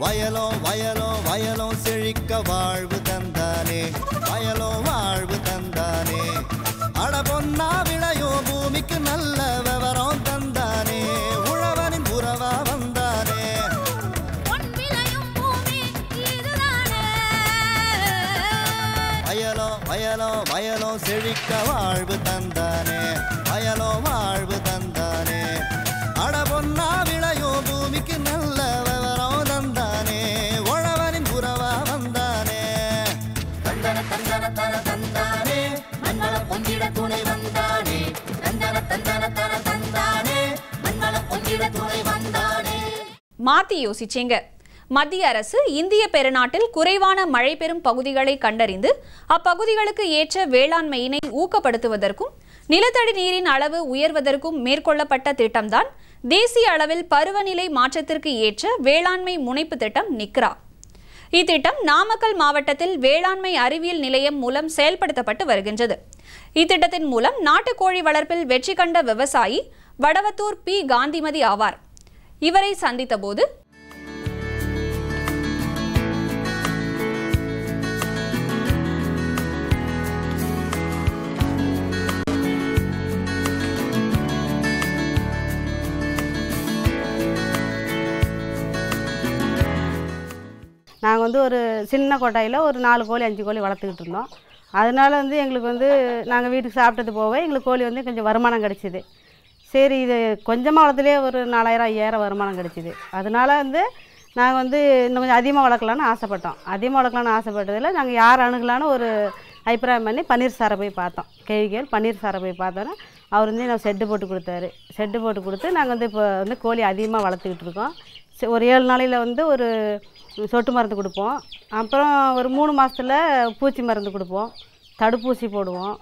வயலோ வயலோ வயலோ செழிக்க வாழ்வு தந்தானே வயலோ வாழ்வு தந்தானே அட பொன்னா விளையோ பூமிக்கு நல்ல விவரம் தந்தானே உழவனின் உறவா வந்தானே வயலோ வயலோ வயலோ செழிக்க வாழ்வு தந்தானே வயலோ வாழ்வு தந்தானே அட பொன்னா விளையோ பூமிக்கு நல்ல விவரம் தந்தானே உழவனின் உறவா வந்தானே தந்தன தந்தன தன தந்தானே மண்ணள பொங்கிட துணை வந்தானே தந்தன தந்தன தன தந்தானே மண்ணள பொங்கிட துணை வந்தானே. மாத்தி யோசிச்சீங்க. மத்திய அரசு இந்திய பெருநாட்டில் குறைவான மழை பெறும் பகுதிகளை கண்டறிந்து அப்பகுதிகளுக்கு ஏற்ற வேளாண்மையினை ஊக்கப்படுத்துவதற்கும் நிலத்தடி நீரின் அளவு உயர்வதற்கும் மேற்கொள்ளப்பட்ட திட்டம்தான் தேசிய அளவில் பருவநிலை மாற்றத்திற்கு ஏற்ற வேளாண்மை முனைப்பு திட்டம் நிக்ரா. இத்திட்டம் நாமக்கல் மாவட்டத்தில் வேளாண்மை அறிவியல் நிலையம் மூலம் செயல்படுத்தப்பட்டு வருகின்றது. இத்திட்டத்தின் மூலம் நாட்டுக்கோழி வளர்ப்பில் வெற்றி கண்ட விவசாயி வடவத்தூர் பி. காந்திமதி ஆவார். இவரை சந்தித்த போது நாங்கள் ஒரு சின்ன கொட்டாயில் ஒரு 4 கோழி 5 கோழி வளர்த்துக்கிட்டு இருந்தோம். அதனால எங்களுக்கு நாங்கள் வீட்டுக்கு சாப்பிட்டது போக எங்களுக்கு கோழி கொஞ்சம் வருமானம் கிடச்சிது. சரி, இது கொஞ்சமாக வளர்த்துலேயே ஒரு 4000 5000 வருமானம் கிடச்சிது. அதனால நாங்கள் இன்னும் கொஞ்சம் அதிகமாக வளர்க்கலான்னு ஆசைப்பட்டோம். அதிகமாக வளர்க்கலான்னு ஆசைப்பட்டதில் நாங்கள் யார் அணுகலான்னு ஒரு அபிப்பிராயம் பண்ணி பன்னீர் சாரை போய் பார்த்தோம். கேவிகேல் பன்னீர் சாரை போய் பார்த்தோன்னா அவர் நான் ஷெட்டு போட்டு கொடுத்தாரு. ஷெட்டு போட்டு கொடுத்து நாங்கள் இப்போ கோழி அதிகமாக வளர்த்துக்கிட்டு இருக்கோம். ஒரு 7 நாளையில் ஒரு சொட்டு மருந்து கொடுப்போம். அப்புறம் ஒரு 3 மாதத்தில் பூச்சி மருந்து கொடுப்போம், தடுப்பூசி போடுவோம்.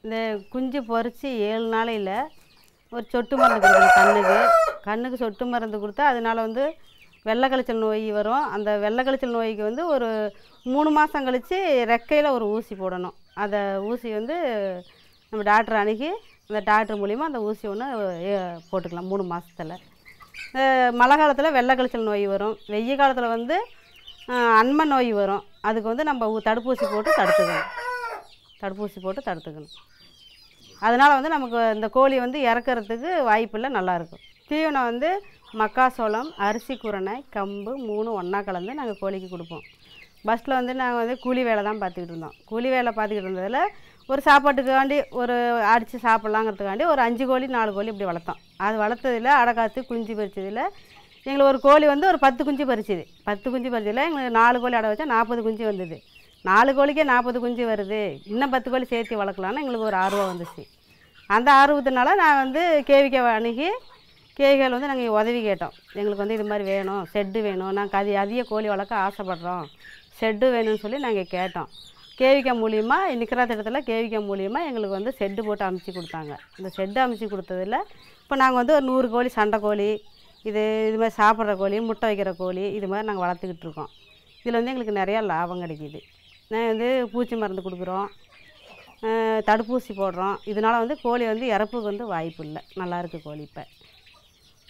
இந்த குஞ்சு பொறிச்சு 7 நாளையில் ஒரு சொட்டு மருந்து கொடுக்கணும். கண்ணுக்கு சொட்டு மருந்து கொடுத்தா அதனால் வெள்ளை கழிச்சல் நோய் வரும். அந்த வெள்ளை கழிச்சல் நோய்க்கு ஒரு 3 மாதம் கழித்து ரெக்கையில் ஒரு ஊசி போடணும். அந்த ஊசி நம்ம டாக்டர் அணுகி அந்த டாக்டர் மூலிமா அந்த ஊசி ஒன்று போட்டுக்கலாம் 3 மாதத்தில். மழை காலத்தில் வெள்ளை கழிச்சல் நோய் வரும். வெய்ய காலத்தில் அன்ம நோய் வரும். அதுக்கு நம்ம தடுப்பூசி போட்டு தடுத்துக்கணும். அதனால் நமக்கு இந்த கோழி இறக்கிறதுக்கு வாய்ப்பில்லை, நல்லாயிருக்கும். தீவனம் மக்காசோளம், அரிசி, குரணை, கம்பு 3 ஒன்றா கலந்து நாங்கள் கோழிக்கு கொடுப்போம். ஃபஸ்ட்டில் நாங்கள் கூலி வேலை தான் பார்த்துக்கிட்டு இருந்தோம். கூலி வேலை பார்த்துக்கிட்டு இருந்ததில் ஒரு சாப்பாட்டுக்காண்டி ஒரு அடித்து சாப்பிட்லாங்கிறதுக்காண்டி ஒரு 5 கோழி 4 கோழி இப்படி வளர்த்தோம். அது வளர்த்ததில் அடக்காத்து குஞ்சு பறிச்சதில் எங்களுக்கு ஒரு கோழி ஒரு 10 குஞ்சு பறிச்சுது. 10 குஞ்சு பறிச்சதில் எங்களுக்கு 4 கோழி அடை வச்சா 40 குஞ்சு வந்தது. 4 கோழிக்கே 40 குஞ்சு வருது, இன்னும் 10 கோழி சேர்த்து வளர்க்கலான்னு எங்களுக்கு ஒரு ஆர்வம் வந்துச்சு. அந்த ஆர்வத்தினால நான் கேவிகே அணுகி கேவிகேல நாங்கள் உதவி கேட்டோம். எங்களுக்கு இது மாதிரி வேணும், ஷெட்டு வேணும், நாங்கள் அதிக கோழி வளர்க்க ஆசைப்பட்றோம், ஷெட்டு வேணும்னு சொல்லி நாங்கள் கேட்டோம். கேவிகே மூலியமாக நிற்கிற திட்டத்தில் கேவிகே மூலியமாக எங்களுக்கு ஷெட்டு போட்டு அமைச்சு கொடுத்தாங்க. இந்த ஷெட்டு அமைச்சு கொடுத்ததில் இப்போ நாங்கள் ஒரு 100 கோழி சண்டை கோழி, இது மாதிரி சாப்பிட்ற கோழி, முட்டை வைக்கிற கோழி, இது மாதிரி நாங்கள் வளர்த்துக்கிட்டு இருக்கோம். இதில் எங்களுக்கு நிறையா லாபம் கிடைக்கிது. நாங்கள் பூச்சி மருந்து கொடுக்குறோம், தடுப்பூசி போடுறோம். இதனால் கோழி இறப்புக்கு வாய்ப்பு இல்லை, நல்லாயிருக்கு கோழி. இப்போ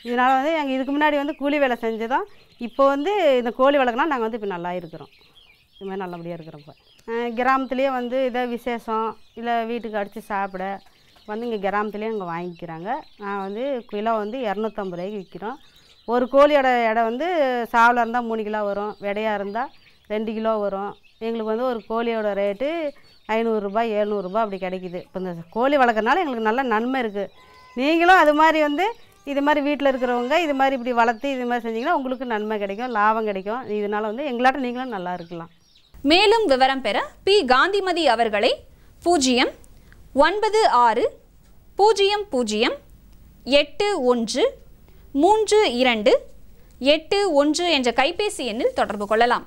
இதனால் எங்கள் இதுக்கு முன்னாடி கூலி வேலை செஞ்சதும் இப்போ இந்த கோழி வளர்க்கனா நாங்கள் இப்போ நல்லா இருக்கிறோம். இது மாதிரி நல்லபடியாக இருக்கிறோம். இப்போ கிராமத்துலேயே இதை விசேஷம் இல்லை வீட்டுக்கு அடித்து சாப்பிட இங்கே கிராமத்துலேயே அங்கே வாங்கிக்கிறாங்க. நான் கிலோ 250 ரூபாய்க்கு விற்கிறோம். ஒரு கோழியோட எடை சாவலாக இருந்தால் 3 கிலோ வரும், விடையாக இருந்தால் 2 கிலோ வரும். எங்களுக்கு ஒரு கோழியோட ரேட்டு 500 ரூபாய் 700 ரூபாய் அப்படி கிடைக்கிது. இப்போ இந்த கோழி வளர்க்குறதுனால எங்களுக்கு நல்ல நன்மை இருக்குது. நீங்களும் அது மாதிரி இது மாதிரி வீட்டில் இருக்கிறவங்க இது மாதிரி இப்படி வளர்த்து இது மாதிரி செஞ்சிங்கன்னா உங்களுக்கு நன்மை கிடைக்கும், லாபம் கிடைக்கும். இதனால் எங்களாட்ட நீங்களும் நல்லா இருக்கலாம். மேலும் விவரம் பெற பி. காந்திமதி அவர்களை 09600813281 என்ற கைபேசி எண்ணில் தொடர்பு கொள்ளலாம்.